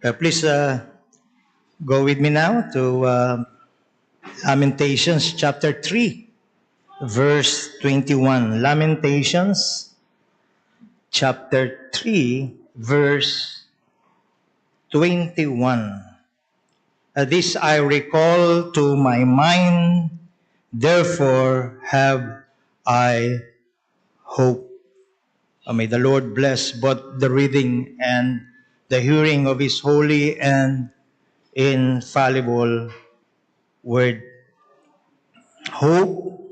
Please go with me now to Lamentations chapter 3, verse 21. Lamentations chapter 3, verse 21. This I recall to my mind, therefore have I hope. May the Lord bless both the reading and the hearing of His holy and infallible word. Hope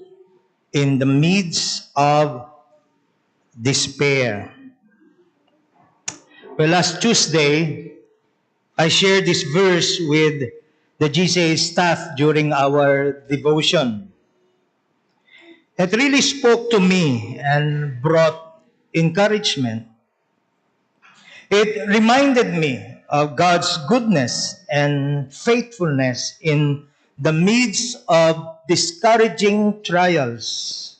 in the midst of despair. Well, last Tuesday, I shared this verse with the GCA staff during our devotion. It really spoke to me and brought encouragement. It reminded me of God's goodness and faithfulness in the midst of discouraging trials.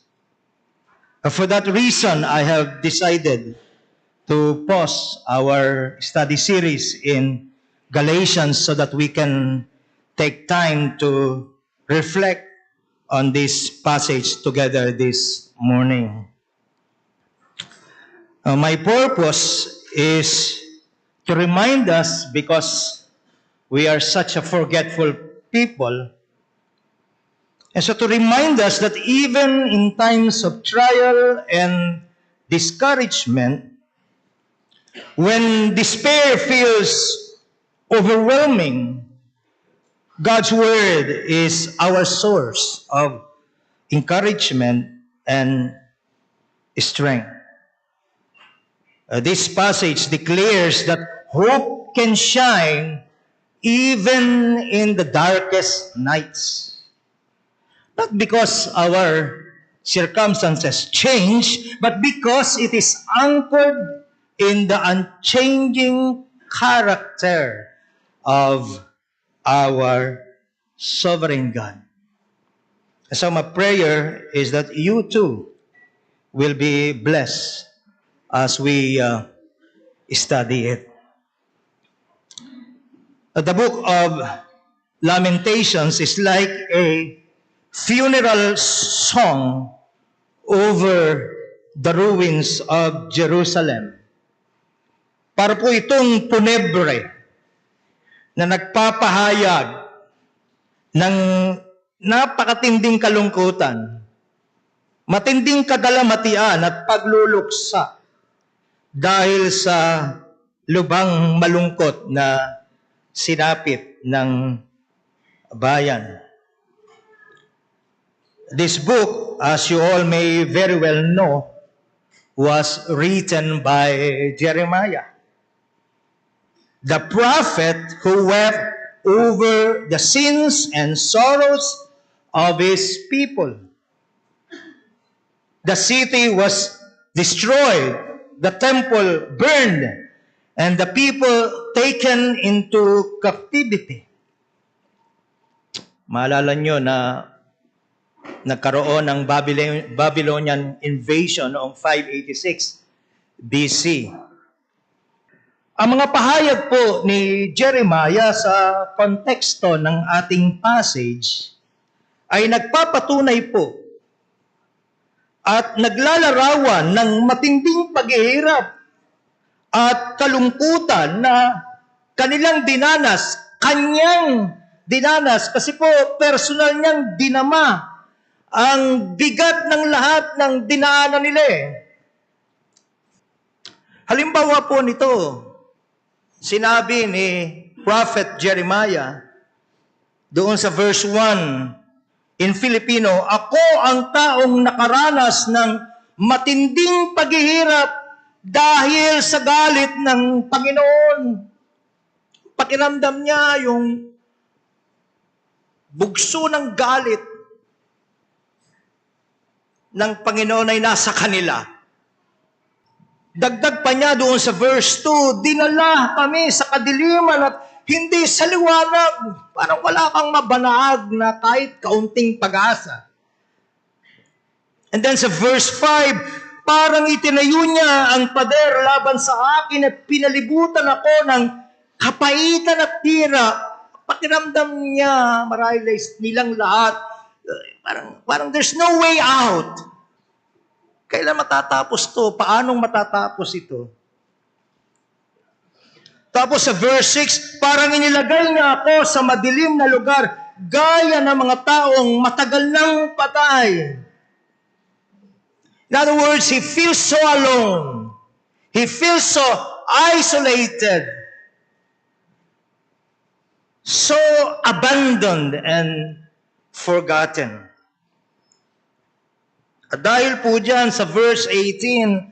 For that reason, I have decided to pause our study series in Galatians so that we can take time to reflect on this passage together this morning. My purpose is to remind us, because we are such a forgetful people, and so to remind us that even in times of trial and discouragement, when despair feels overwhelming, God's Word is our source of encouragement and strength. This passage declares that hope can shine even in the darkest nights. Not because our circumstances change, but because it is anchored in the unchanging character of our sovereign God. So my prayer is that you too will be blessed as we study it. The book of Lamentations is like a funeral song over the ruins of Jerusalem. Para po itong punebre na nagpapahayag ng napakatinding kalungkutan, matinding kadalamatian at pagluluksa dahil sa lubhang malungkot na sinapit ng bayan. This book, as you all may very well know, was written by Jeremiah, the prophet who wept over the sins and sorrows of his people. The city was destroyed, the temple burned, and the people taken into captivity. Maalala nyo na nagkaroon ng Babylonian invasion noong 586 BC. Ang mga pahayag po ni Jeremiah sa konteksto ng ating passage ay nagpapatunay po at naglalarawan ng matinding paghihirap at kalungkutan na kanyang dinanas, kasi po personal niyang dinama ang bigat ng lahat ng dinaanan nila eh. Halimbawa po nito, sinabi ni Prophet Jeremiah doon sa verse 1 in Filipino, "Ako ang taong nakaranas ng matinding paghihirap dahil sa galit ng Panginoon." Pakiramdam niya yung bugso ng galit ng Panginoon ay nasa kanila. Dagdag pa niya doon sa verse 2, "Dinala kami sa kadiliman at hindi sa liwanag." Parang wala kang mabanaag na kahit kaunting pag-asa. And then sa verse 5, "Parang itinayo niya ang pader laban sa akin at pinalibutan ako ng kapaitan at hirap, pakiramdam niya, marahil nilang lahat, parang there's no way out. Kailan matatapos to? Paanong matatapos ito? Tapos sa verse 6, parang inilagay niya ako sa madilim na lugar, gaya ng mga taong matagal nang patay. In other words, he feels so alone. He feels so isolated. So abandoned and forgotten. At dahil po dyan sa verse 18,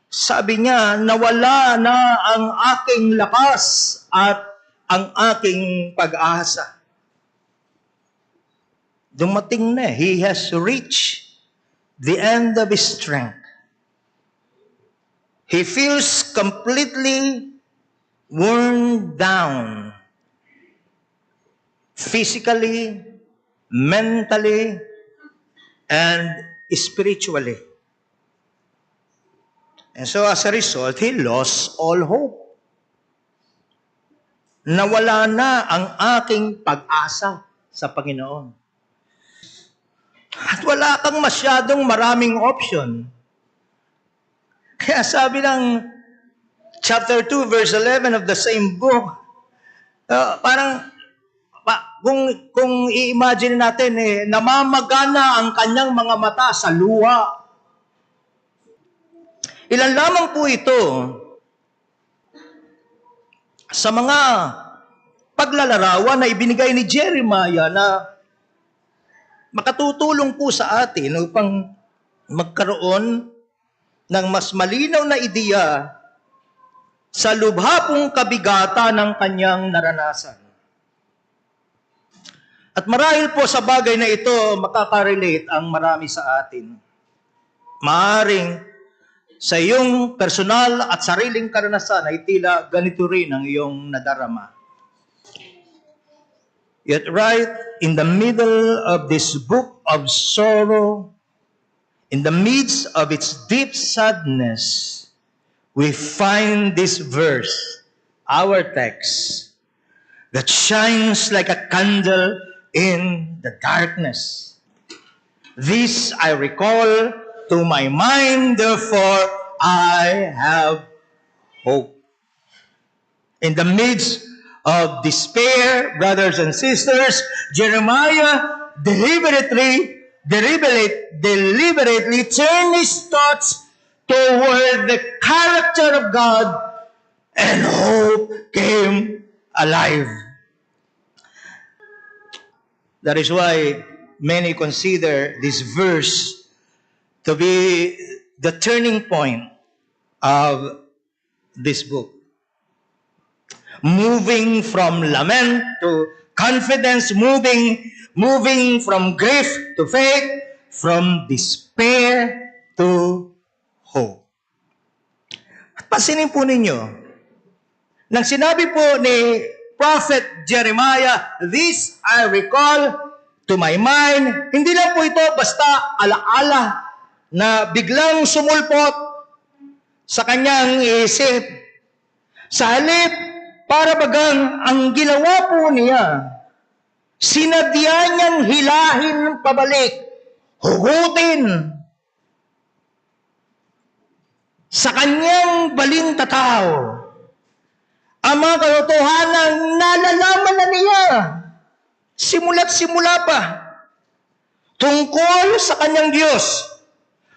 sabi niya, nawala na ang aking lakas at ang aking pag-asa. Dumating na. He has reached the end of his strength. He feels completely worn down. Physically, mentally, and spiritually. And so as a result, he lost all hope. Nawala na ang aking pag-asa sa Panginoon. At wala kang masyadong maraming option. Kaya sabi ng chapter 2, verse 11 of the same book, kung i-imagine natin, namamagana ang kanyang mga mata sa luha. Ilan lamang po ito sa mga paglalarawan na ibinigay ni Jeremiah na makatutulong po sa atin upang magkaroon ng mas malinaw na ideya sa lubha pong kabigatan ng kanyang naranasan. At marahil po sa bagay na ito, makaka-relate ang marami sa atin. Maaring sa iyong personal at sariling karanasan ay tila ganito rin ang iyong nadarama. Yet right in the middle of this book of sorrow, in the midst of its deep sadness, we find this verse, our text, that shines like a candle in the darkness. This I recall to my mind, therefore I have hope. In the midst of despair, brothers and sisters, Jeremiah deliberately turned his thoughts toward the character of God, and hope came alive. That is why many consider this verse to be the turning point of this book. Moving from lament to confidence, moving from grief to faith, from despair to hope. At pansinin po ninyo, nang sinabi po ni Prophet Jeremiah, this I recall to my mind, hindi lang po ito basta alaala na biglang sumulpot sa kanyang isip. Sa halip, para bagang ang ginawa po niya, sinadya niyang hilahin pabalik, hugutin sa kanyang balintataw ang mga katotohanan nalalaman na niya simula't simula pa tungkol sa kanyang Diyos.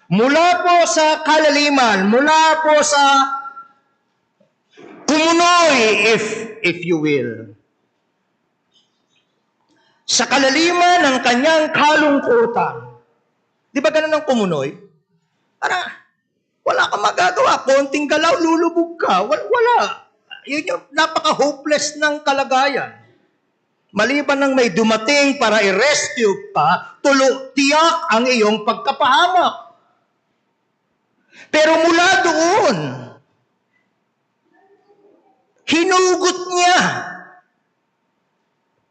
Mula po sa kalaliman, mula po sa kumunoy, if you will. Sa kalaliman ng kanyang kalungkutan. Di ba ganun ang kumunoy? Parang, wala kang magagawa. Konting galaw, lulubog ka. Wala. Yun yung napaka-hopeless ng kalagayan. Maliban nang may dumating para i-rescue ka, tiyak ang iyong pagkapahamak. Pero mula doon, hinugot niya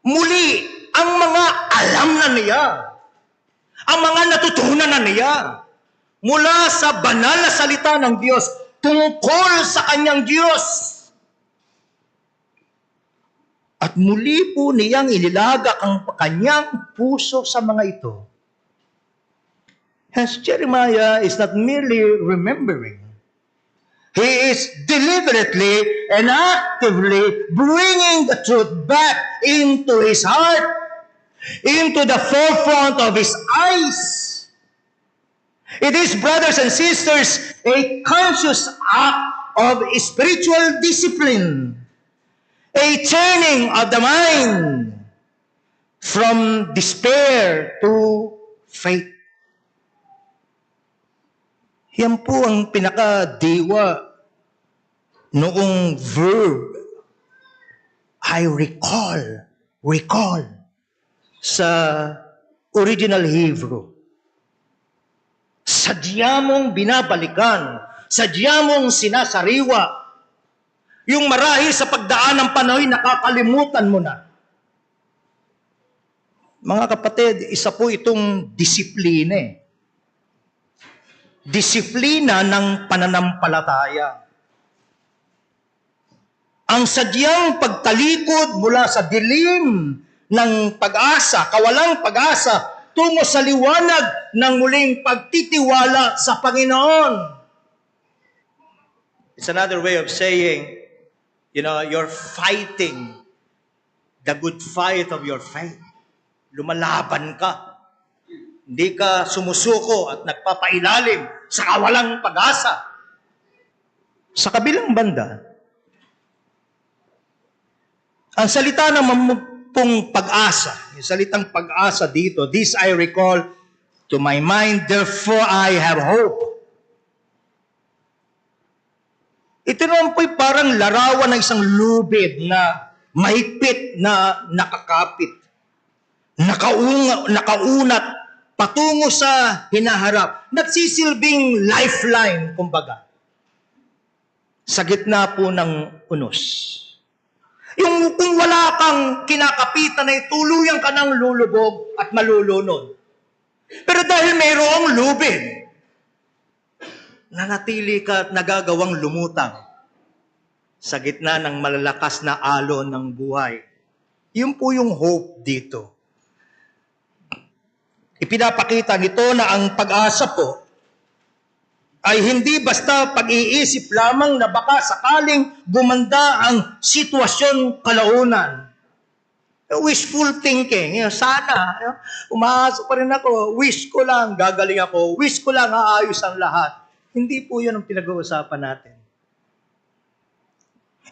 muli ang mga alam na niya, ang mga natutunan na niya mula sa banal na salita ng Diyos tungkol sa kanyang Diyos. At muli po niyang inilagak ang kanyang puso sa mga ito. Hence, Jeremiah is not merely remembering. He is deliberately and actively bringing the truth back into his heart, into the forefront of his eyes. It is, brothers and sisters, a conscious act of spiritual discipline, a turning of the mind from despair to faith. Yan po ang pinakadiwa noong verb, I recall, sa original Hebrew. Sadya mong binabalikan, sadya mong sinasariwa, yung marahil sa pagdaan ng panahon, nakakalimutan mo na. Mga kapatid, isa po itong disiplina. Disiplina ng pananampalataya. Ang sadyang pagtalikod mula sa dilim ng pag-asa, kawalang pag-asa, tungo sa liwanag ng muling pagtitiwala sa Panginoon. It's another way of saying, you're fighting the good fight of your faith. Lumalaban ka. Hindi ka sumusuko at nagpapailalim sa kawalang pag-asa. Sa kabilang banda, ang salita ng pong pag-asa, yung salitang pag-asa dito, this I recall to my mind, therefore I have hope. Ito naman po'y parang larawan ng isang lubid na mahigpit na nakakapit, nakaunat, patungo sa hinaharap, nagsisilbing lifeline, kumbaga, sa gitna po ng unos. Yung kung wala kang kinakapitan ay tuluyan ka ng lulubog at malulunod. Pero dahil mayroong lubid, nanatili ka at nagagawang lumutang sa gitna ng malalakas na alon ng buhay. Yun po yung hope dito. Ipinapakita nito na ang pag-asa po ay hindi basta pag-iisip lamang na baka sakaling gumanda ang sitwasyon kalaunan. Wishful thinking. Sana, umaasa pa rin ako. Wish ko lang, gagaling ako. Wish ko lang, aayos ang lahat. Hindi po yun ang pinag-uusapan natin.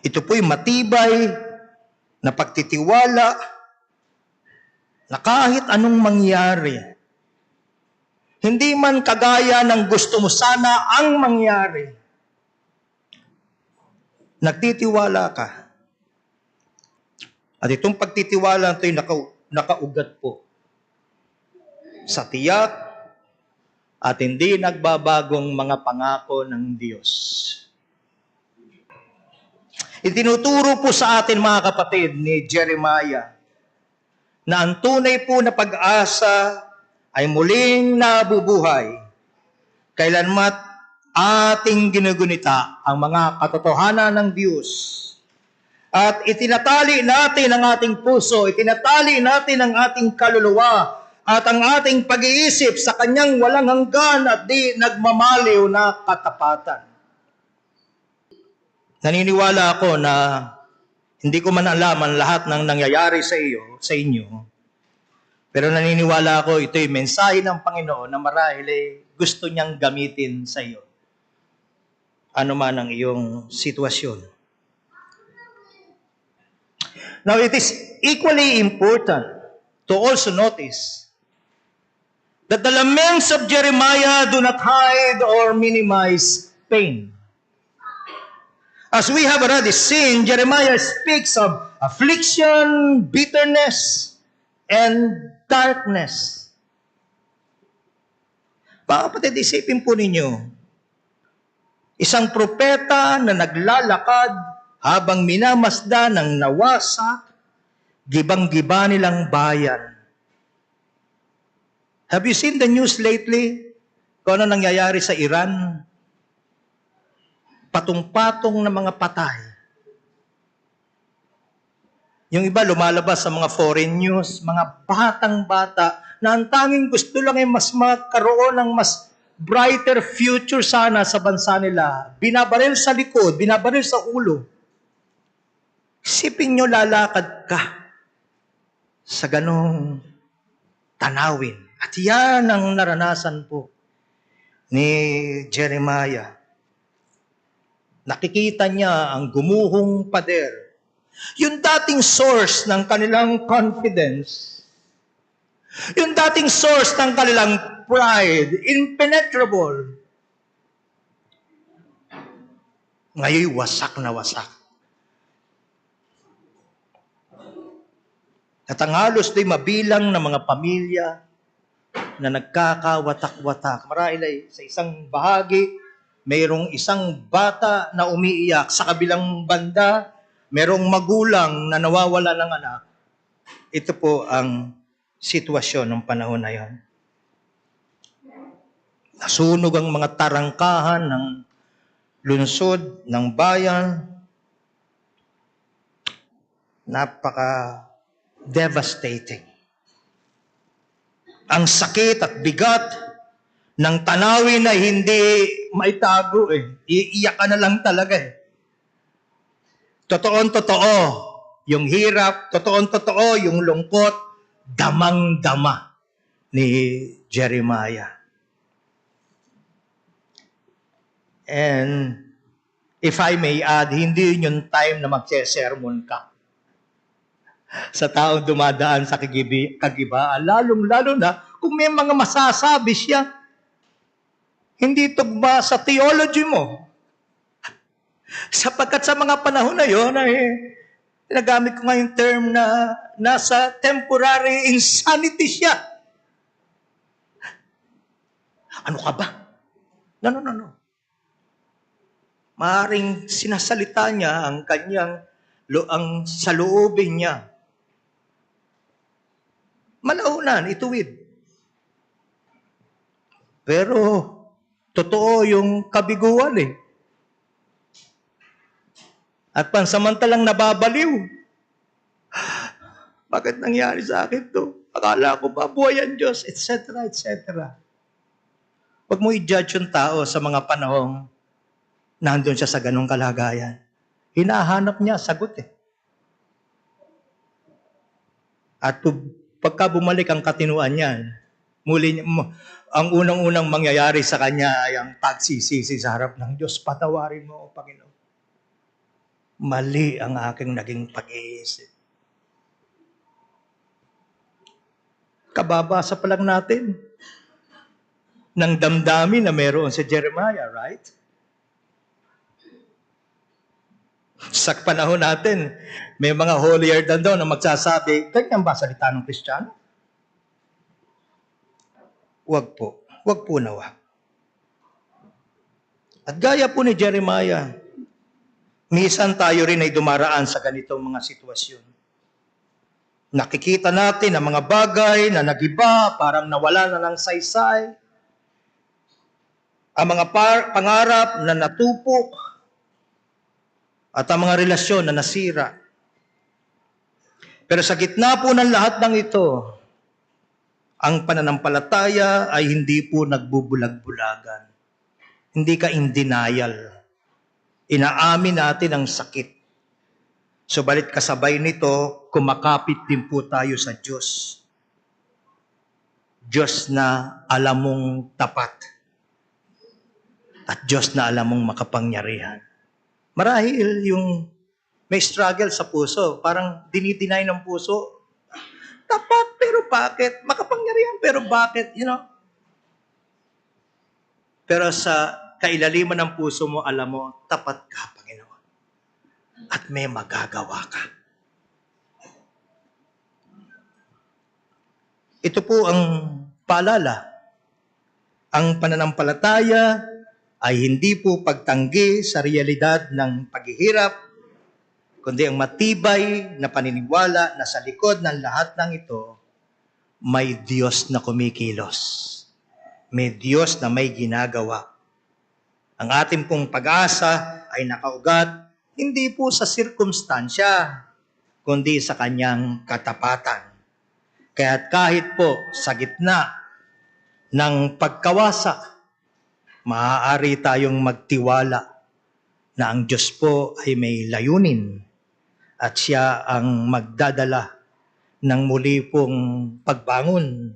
Ito po'y matibay na pagtitiwala na kahit anong mangyari, hindi man kagaya ng gusto mo sana ang mangyari, nagtitiwala ka. At itong pagtitiwala ito'y nakaugat po sa tiyak at hindi nagbabagong mga pangako ng Diyos. Itinuturo po sa atin, mga kapatid, ni Jeremiah na ang tunay po na pag-asa ay muling nabubuhay kailanmat ating ginugunita ang mga katotohanan ng Diyos. At itinatali natin ang ating puso, itinatali natin ang ating kaluluwa at ang ating pag-iisip sa Kanyang walang hanggan at di nagmamaliw na katapatan. Naniniwala ako na hindi ko man alam ang lahat ng nangyayari sa inyo, pero naniniwala ako ito'y mensahe ng Panginoon na marahil gusto niyang gamitin sa iyo. Ano man ang iyong sitwasyon. Now, it is equally important to also notice that the laments of Jeremiah do not hide or minimize pain. As we have already seen, Jeremiah speaks of affliction, bitterness, and darkness. Mga kapatid, isipin po ninyo, isang propeta na naglalakad habang minamasda ng nawasak, gibang-giba nilang bayan. Have you seen the news lately? Kung ano nangyayari sa Iran? Patong-patong na mga patay. Yung iba lumalabas sa mga foreign news, mga batang-bata na ang tanging gusto lang ay mas magkaroon ng mas brighter future sana sa bansa nila. Binabaril sa likod, binabaril sa ulo. Isipin nyo, lalakad ka sa ganong tanawin. At yan ang naranasan po ni Jeremiah. Nakikita niya ang gumuhong pader. Yung dating source ng kanilang confidence, yung dating source ng kanilang pride, impenetrable, ngayon wasak na wasak. At ang halos di mabilang na mga pamilya na nagkakawatak-watak. Marahil ay sa isang bahagi, mayroong isang bata na umiiyak. Sa kabilang banda, mayroong magulang na nawawala ng anak. Ito po ang sitwasyon ng panahon na yon. Nasunog ang mga tarangkahan ng lungsod, ng bayan. Napaka-devastating. Ang sakit at bigat ng tanawin na hindi maitago eh. Iiyak ka na lang talaga eh. Totoon-totoo yung hirap, totoon-totoo yung lungkot, damang-dama ni Jeremiah. And if I may add, hindi yun yung time na magse-sermon ka sa taong dumadaan sa kagibaan. Lalong-lalo na kung may mga masasabi siya, hindi tugma sa theology mo. Sapagkat sa mga panahon na yun, nagamit ko nga yung term na nasa temporary insanity siya. Ano ka ba? No. Maaring sinasalita niya ang kanyang ang saloobin niya. Malaunan, ituwid. Pero, totoo yung kabiguan eh. At pansamantalang nababaliw. Bakit nangyari sa akin to? Akala ko ba buhay ang Diyos, etc., etc. Huwag mo i-judge yung tao sa mga panahong nandun siya sa ganong kalagayan. Hinahanap niya, sagot eh. At pagka bumalik ang katinuan niyan, muli, ang unang-unang mangyayari sa kanya ay ang pagsisisi sa harap ng Diyos. Patawarin mo, O Panginoon. Mali ang aking naging pag-iisip. Kababasa pa lang natin ng damdamin na meron si Jeremiah, right? Sa panahon natin, may mga holier than thou na magsasabi, ganyan ba salita ng Kristiyano? Wag po nawa. At gaya po ni Jeremiah, minsan tayo rin ay dumaraan sa ganitong mga sitwasyon. Nakikita natin ang mga bagay na nagiba, parang nawala na ng saysay. Ang mga pangarap na natupok, at ang mga relasyon na nasira. Pero sa gitna po ng lahat ng ito, ang pananampalataya ay hindi po nagbubulag-bulagan. Hindi ka in denial. Inaamin natin ang sakit. Subalit kasabay nito, kumakapit din po tayo sa Diyos. Diyos na alam mong tapat. At Diyos na alam mong makapangyarihan. Marahil yung may struggle sa puso, parang dinideny ng puso, tapat pero bakit? Makapangyarihan pero bakit? Pero sa kailaliman ng puso mo, alam mo, tapat ka, Panginoon. At may magagawa ka. Ito po ang paalala. Ang pananampalataya ay hindi po pagtanggi sa realidad ng paghihirap, kundi ang matibay na paniniwala na sa likod ng lahat ng ito, may Diyos na kumikilos. May Diyos na may ginagawa. Ang ating pong pag-asa ay nakaugat, hindi po sa sirkumstansya, kundi sa kanyang katapatan. Kaya kahit po sa gitna ng pagkawasak, maaari tayong magtiwala na ang Diyos po ay may layunin at siya ang magdadala ng muli pong pagbangon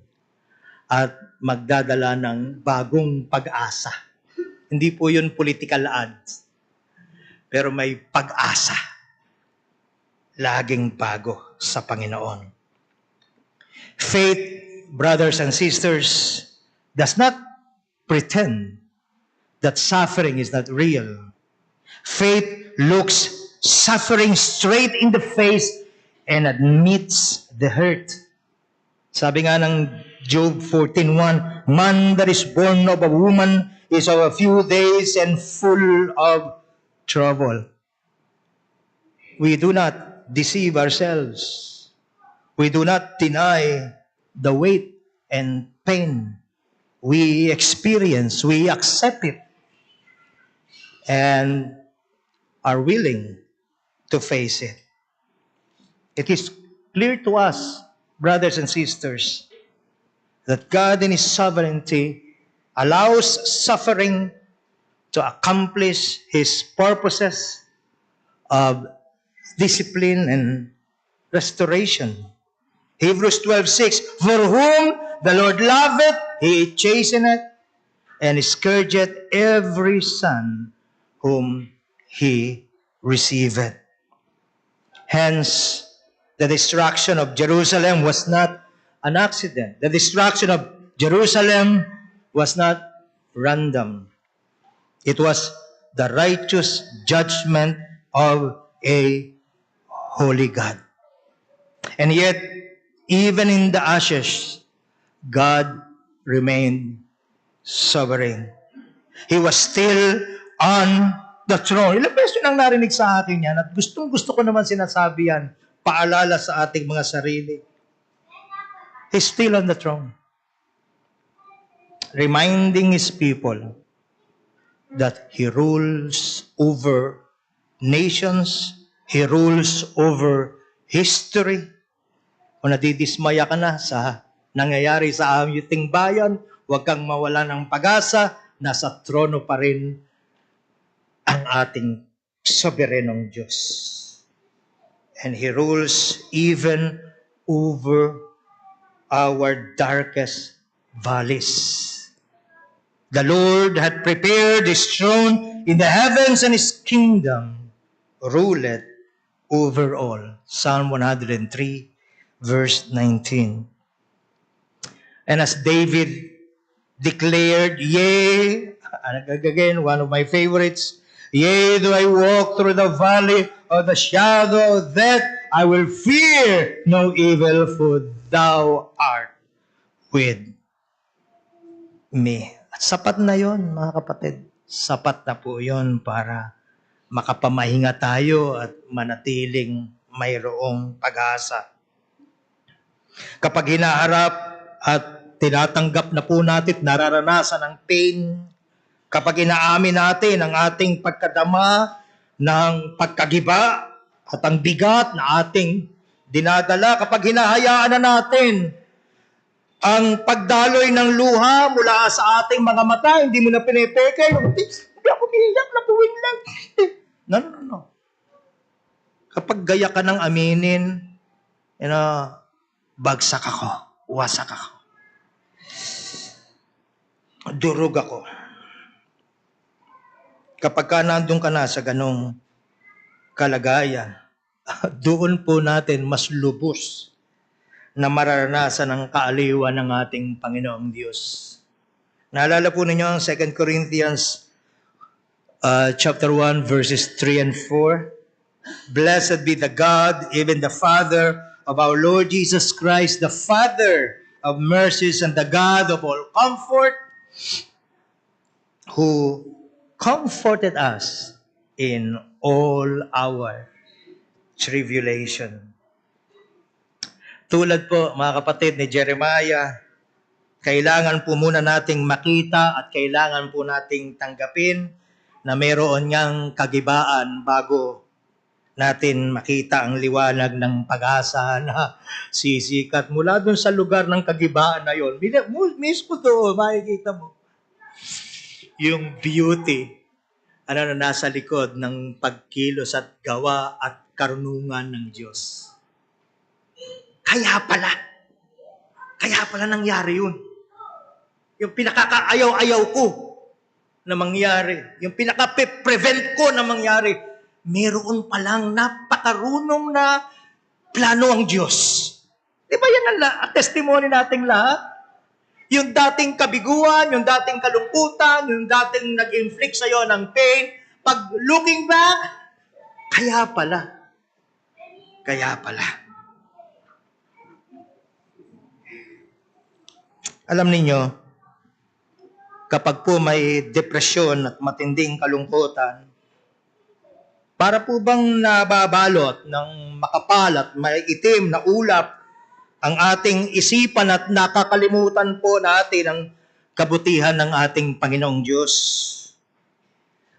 at magdadala ng bagong pag-asa. Hindi po yun political ads, pero may pag-asa. Laging bago sa Panginoon. Faith, brothers and sisters, does not pretend that suffering is not real. Faith looks suffering straight in the face and admits the hurt. Sabi nga ng Job 14:1, man that is born of a woman is of a few days and full of trouble. We do not deceive ourselves. We do not deny the weight and pain. We experience, we accept it, and are willing to face it. It is clear to us, brothers and sisters, that God in His sovereignty allows suffering to accomplish His purposes of discipline and restoration. Hebrews 12:6, for whom the Lord loveth, He chasteneth, and scourgeth every son whom He receiveth. Hence, the destruction of Jerusalem was not an accident. The destruction of Jerusalem was not random. It was the righteous judgment of a holy God. And yet, even in the ashes, God remained sovereign. He was still on the throne. Ilang beses nang narinig sa akin yan at gustong-gusto ko naman sinasabi yan, paalala sa ating mga sarili. He's still on the throne. Reminding His people that He rules over nations, He rules over history. Kung nadidismaya ka na sa nangyayari sa aming bayan, huwag kang mawala ng pag-asa, nasa trono pa rin ang ating soberenong Diyos. And He rules even over our darkest valleys. The Lord had prepared His throne in the heavens, and His kingdom ruleth over all. Psalm 103, verse 19. And as David declared, yea, again, one of my favorites, yea, though I walk through the valley of the shadow of death, I will fear no evil, for Thou art with me. At sapat na yon, mga kapatid. Sapat na po yon para makapamahinga tayo at manatiling mayroong pag-asa. Kapag hinaharap at tinatanggap na po natin, nararanasan ang pain, kapag inaamin natin ang ating pagkadama ng pagkagiba at ang bigat na ating dinadala, kapag hinahayaan na natin ang pagdaloy ng luha mula sa ating mga mata, hindi mo na pinipeke, hindi ako umiiyak, napuwing lang. No. Kapag gaya ka ng aminin, bagsak ako, wasak ako, durog ako. Kapag ka nandun ka na sa ganong kalagayan, doon po natin mas lubos na mararanasan ang kaaliwan ng ating Panginoong Diyos. Naalala po ninyo ang 2 Corinthians chapter 1, verses 3 and 4. Blessed be the God, even the Father of our Lord Jesus Christ, the Father of mercies and the God of all comfort, who comforted us in all our tribulation. Tulad po, mga kapatid, ni Jeremiah, kailangan po muna nating makita at kailangan po nating tanggapin na mayroon niyang kagibaan bago natin makita ang liwanag ng pag-asa na sisikat mula doon sa lugar ng kagibaan na yon. Mismo doon, makikita mo yung beauty na nasa likod ng pagkilos at gawa at karunungan ng Diyos. Kaya pala nangyari yun. Yung pinakakaayaw-ayaw ko na mangyari, yung pinaka-prevent ko na mangyari, meron palang napakarunong na plano ang Diyos. Di ba yan ang testimony nating lahat? Yung dating kabiguan, yung dating kalungkutan, yung dating nag-inflict sa'yo ng pain, pag looking back, kaya pala. Alam ninyo, kapag po may depresyon at matinding kalungkutan, para po bang nababalot ng makapal at maiitim na ulap ang ating isipan at nakakalimutan po natin ang kabutihan ng ating Panginoong Diyos.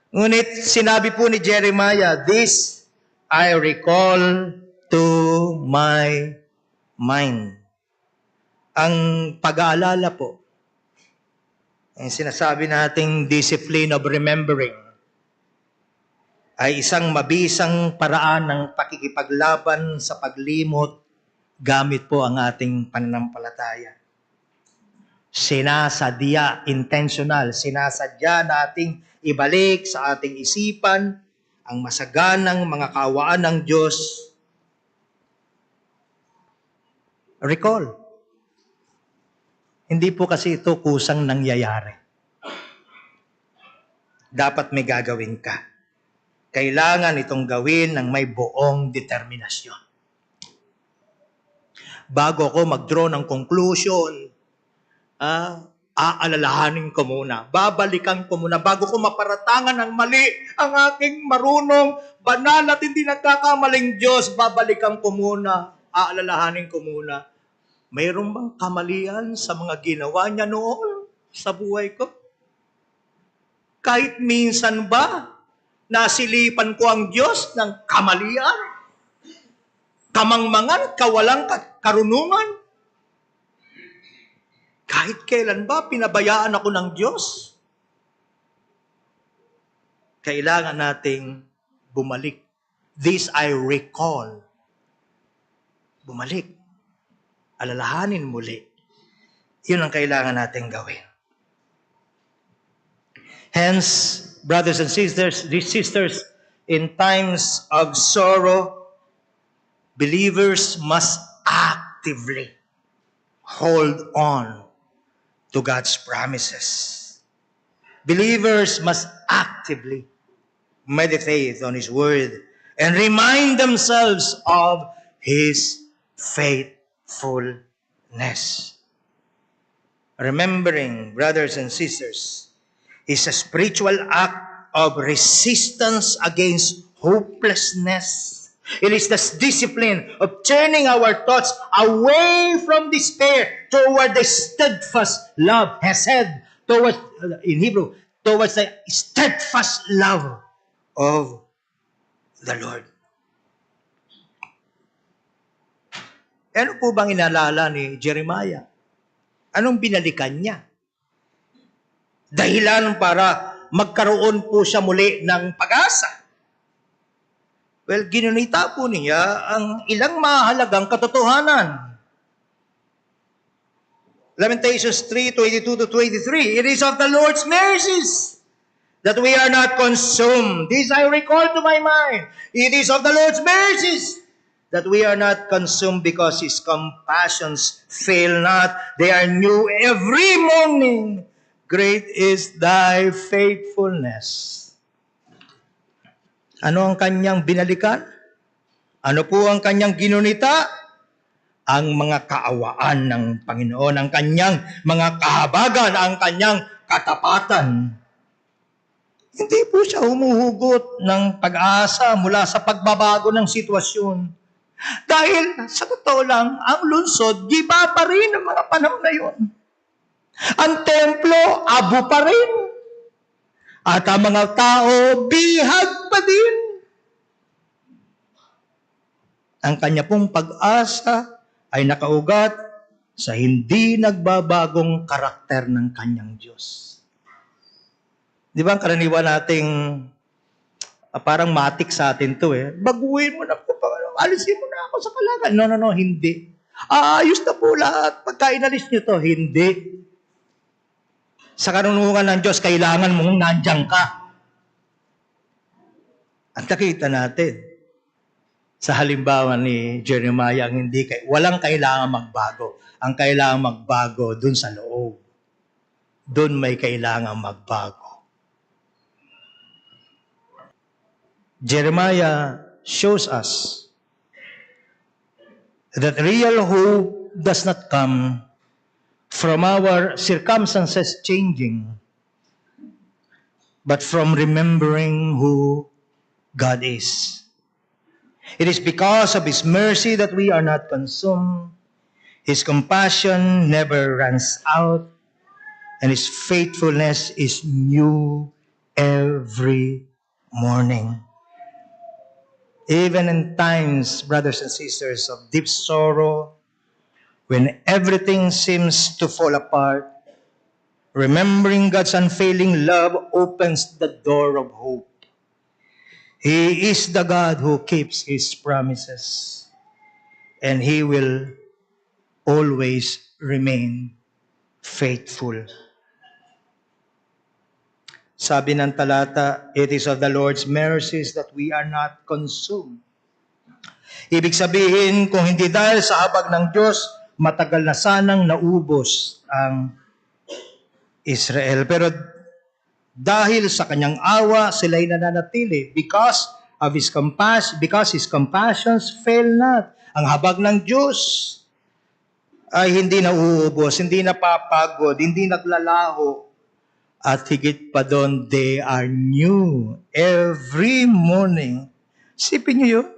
Ngunit sinabi po ni Jeremiah, "This I recall to my mind." Ang pag-aalala po, ang sinasabi nating discipline of remembering, ay isang mabisang paraan ng pakikipaglaban sa paglimot gamit po ang ating pananampalataya. Sinasadya, intentional, sinasadya nating ibalik sa ating isipan ang masaganang mga kaawaan ng Diyos. Recall. Hindi po kasi ito kusang nangyayari. Dapat may gagawin ka. Kailangan itong gawin ng may buong determinasyon. Bago ako mag-draw ng conclusion, aalalahanin ko muna, babalikan ko muna, bago ko maparatangan ng mali ang aking marunong, banal at hindi nagkakamaling Diyos, babalikan ko muna, aalalahanin ko muna. Mayroon bang kamalian sa mga ginawa niya noon sa buhay ko? Kahit minsan ba, nasilipan ko ang Diyos ng kamalian? Kamangmangan, kawalang karunungan? Kahit kailan ba pinabayaan ako ng Diyos? Kailangan nating bumalik. This I recall. Bumalik. Alalahanin muli. Yun ang kailangan nating gawin. Hence, brothers and sisters, in times of sorrow, believers must actively hold on to God's promises. Believers must actively meditate on His Word and remind themselves of His faithfulness. Remembering, brothers and sisters, is a spiritual act of resistance against hopelessness. It is the discipline of turning our thoughts away from despair toward the steadfast love, hesed, in Hebrew, towards the steadfast love of the Lord. Ano po bang inalala ni Jeremiah? Anong binalikan niya? Dahilan para magkaroon po siya muli ng pag-asa. Well, ginunita po niya ang ilang mahalagang katotohanan. Lamentations 3:22-23, "It is of the Lord's mercies that we are not consumed. This I recall to my mind. It is of the Lord's mercies that we are not consumed, because His compassions fail not. They are new every morning. Great is thy faithfulness." Ano ang kanyang binalikan? Ano po ang kanyang ginunita? Ang mga kaawaan ng Panginoon, ang kanyang mga kahabagan, ang kanyang katapatan. Hindi po siya humuhugot ng pag-asa mula sa pagbabago ng sitwasyon. Dahil sa totoo lang, ang lungsod, giba pa rin ang mga panahon na yun. Ang templo, abo pa rin. At ang mga tao, bihag pa din. Ang kanya pong pag-asa ay nakaugat sa hindi nagbabagong karakter ng kanyang Diyos. Di ba ang karaniwan nating parang matik sa atin to baguhin mo na po, alisin mo na ako sa kalagan. No, hindi. Ayos na po lahat. Pagka inalis nyo to, hindi. Sa karunungan ng Diyos, kailangan mong nandiyan ka. At nakita natin, sa halimbawa ni Jeremiah, walang kailangan magbago. Ang kailangan magbago dun sa loob. Dun may kailangan magbago. Jeremiah shows us that real hope does not come from our circumstances changing, but from remembering who God is. It is because of His mercy that we are not consumed. His compassion never runs out, and His faithfulness is new every morning. Even in times, brothers and sisters, of deep sorrow, when everything seems to fall apart, remembering God's unfailing love opens the door of hope. He is the God who keeps His promises, and He will always remain faithful. Sabi ng talata, it is of the Lord's mercies that we are not consumed. Ibig sabihin, kung hindi dahil sa habag ng Diyos, matagal na sanang naubos ang Israel. Pero dahil sa kanyang awa, sila'y nananatili because His compassions fail not. Ang habag ng Diyos ay hindi nauubos, hindi napapagod, hindi naglalaho. At higit pa doon, they are new every morning. Sipin niyo yun.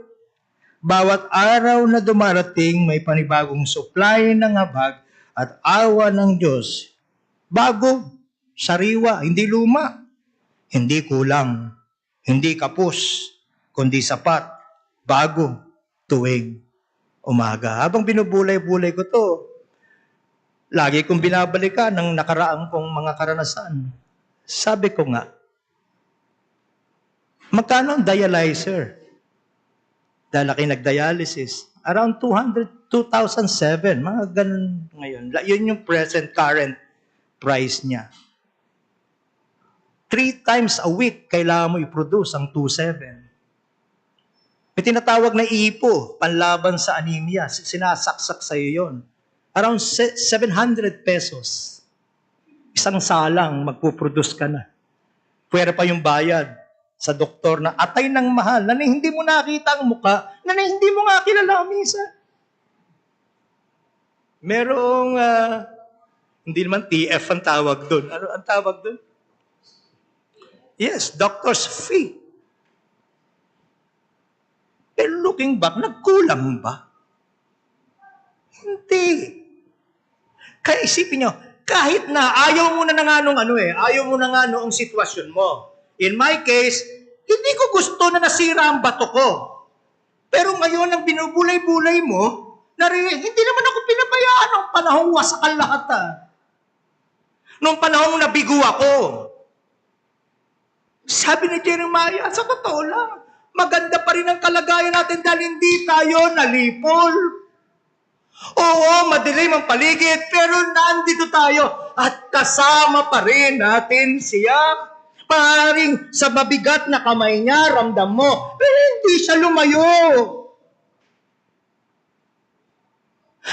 Bawat araw na dumarating, may panibagong supply ng habag at awa ng Diyos. Bago, sariwa, hindi luma, hindi kulang, hindi kapos, kundi sapat, bago, tuwing umaga. Habang binubulay-bulay ko to, lagi kong binabalikan ng nakaraang kong mga karanasan. Sabi ko nga, magkano ang dialyzer? Dahil aking nag-dialysis, around 2007, mga ganun ngayon. Yun yung current price niya. 3 times a week, kailangan mo i-produce ang 2.7. May tinatawag na IPO, panlaban sa anemia. Sinasaksak sa'yo yon. Around 700 pesos. Isang salang, magpuproduce ka na. Pwera pa yung bayad sa doktor na atay ng mahal, na hindi mo nakita ang muka, na hindi mo nga kilala ang misa. Merong, hindi naman TF ang tawag doon. Ano ang tawag doon? Yes, doctor's fee. Pero looking back, nagkulang ba? Hindi. Kaya isipin nyo, kahit na ayaw mo na nga ayaw mo na nga noong sitwasyon mo. In my case, hindi ko gusto na nasira ang bato ko. Pero ngayon, ang binubulay-bulay mo, hindi naman ako pinabayaan ng panahong wasakan lahat. Noong panahong nabigo ako. Sabi ni Jeremiah, sa totoo lang, maganda pa rin ang kalagayan natin dahil hindi tayo nalipol. Oo, madilim ang paligid, pero nandito tayo at kasama pa rin natin siya. Paring sa mabigat na kamay niya, ramdam mo, pero hindi siya lumayo.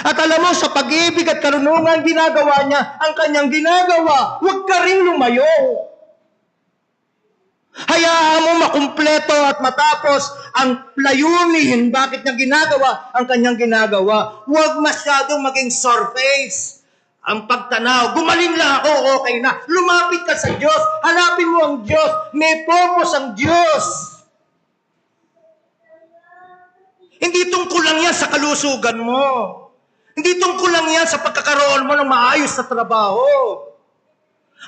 At alam mo, sa pag-ibig at karunungan ginagawa niya, ang kanyang ginagawa, huwag ka rin lumayo. Hayaan mo makumpleto at matapos ang layunin, bakit niya ginagawa ang kanyang ginagawa. Huwag masyadong maging surface. Ang pagtanaw, gumaling lang ako, okay na. Lumapit ka sa Diyos, hanapin mo ang Diyos, may purpose ang Diyos. Hindi tungkol lang yan sa kalusugan mo. Hindi tungkol lang yan sa pagkakaroon mo ng maayos na trabaho.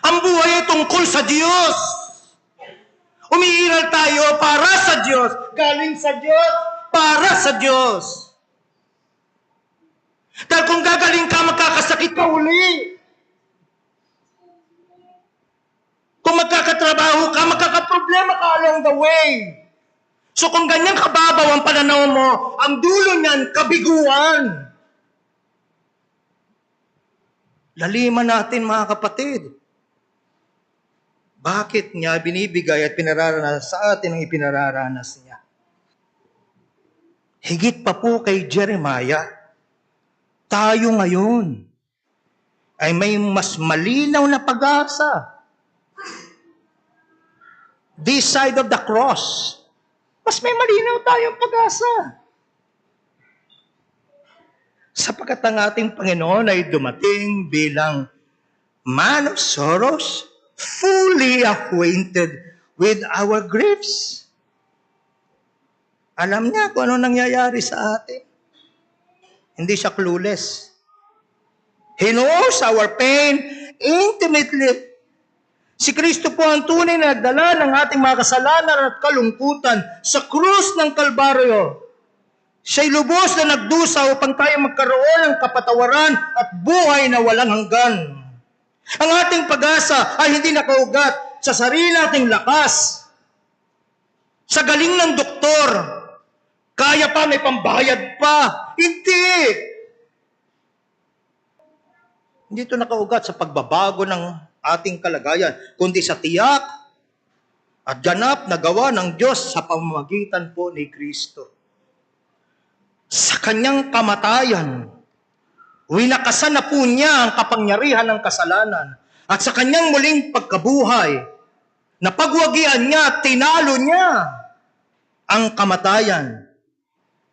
Ang buhay ay tungkol sa Diyos. Umiiral tayo para sa Diyos, galing sa Diyos, para sa Diyos. Dahil kung gagaling ka, magkakasakit ka uli. Kung magkakatrabaho ka, magkakaproblema ka along the way. So kung ganyan kababaw ang pananaw mo, ang dulo niyan, kabiguan. Laliman natin mga kapatid. Bakit niya binibigay at pinararanas sa atin ang ipinararanas niya? Higit pa po kay Jeremiah, tayo ngayon ay may mas malinaw na pag-asa. This side of the cross, mas may malinaw tayong pag-asa. Sapagkat ang ating Panginoon ay dumating bilang man of sorrows, fully acquainted with our griefs. Alam niya kung ano nangyayari sa atin. Hindi siya clueless. He knows our pain intimately. Si Kristo po ang tunay na nagdala ng ating mga kasalanan at kalungkutan sa krus ng Kalbaryo. Siya'y lubos na nagdusa upang tayo magkaroon ng kapatawaran at buhay na walang hanggan. Ang ating pag-asa ay hindi nakaugat sa sarili nating lakas, sa galing ng doktor, kaya pa, may pambayad pa. Hindi! Hindi ito nakaugat sa pagbabago ng ating kalagayan, kundi sa tiyak at ganap na gawa ng Diyos sa pamamagitan po ni Kristo. Sa kanyang kamatayan, winakasan na po niya ang kapangyarihan ng kasalanan. At sa kanyang muling pagkabuhay, napagwagian niya, tinalo niya ang kamatayan.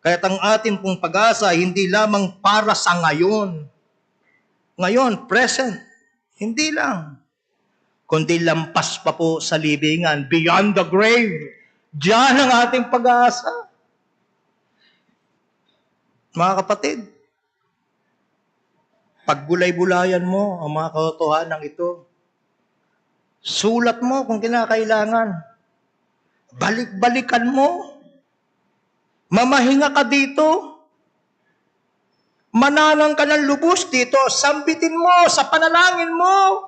Kaya't ang ating pong pag-asa hindi lamang para sa ngayon. Ngayon, present. Hindi lang. Kundi lampas pa po sa libingan, beyond the grave. Diyan ang ating pag-asa. Mga kapatid, pagbulay-bulayan mo ang mga katotohanan ito. Sulat mo kung kinakailangan. Balik-balikan mo. Mamahinga ka dito. Mananang ka ng lubos dito. Sambitin mo sa panalangin mo.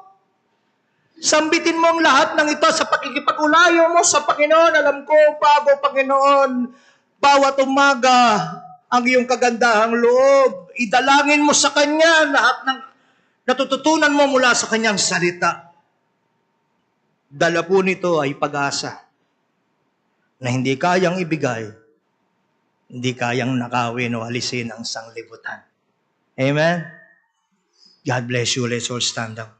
Sambitin mo ang lahat ng ito sa pakikipag-ulayo mo sa Panginoon. Alam ko, bago Panginoon, bawat umaga, ang iyong kagandahang loob. Idalangin mo sa Kanya lahat ng natututunan mo mula sa Kanyang salita. Dala po nito ay pag-asa na hindi kayang ibigay, hindi kayang nakawin o alisin ang sanglibutan. Amen? God bless you. Let's all stand up.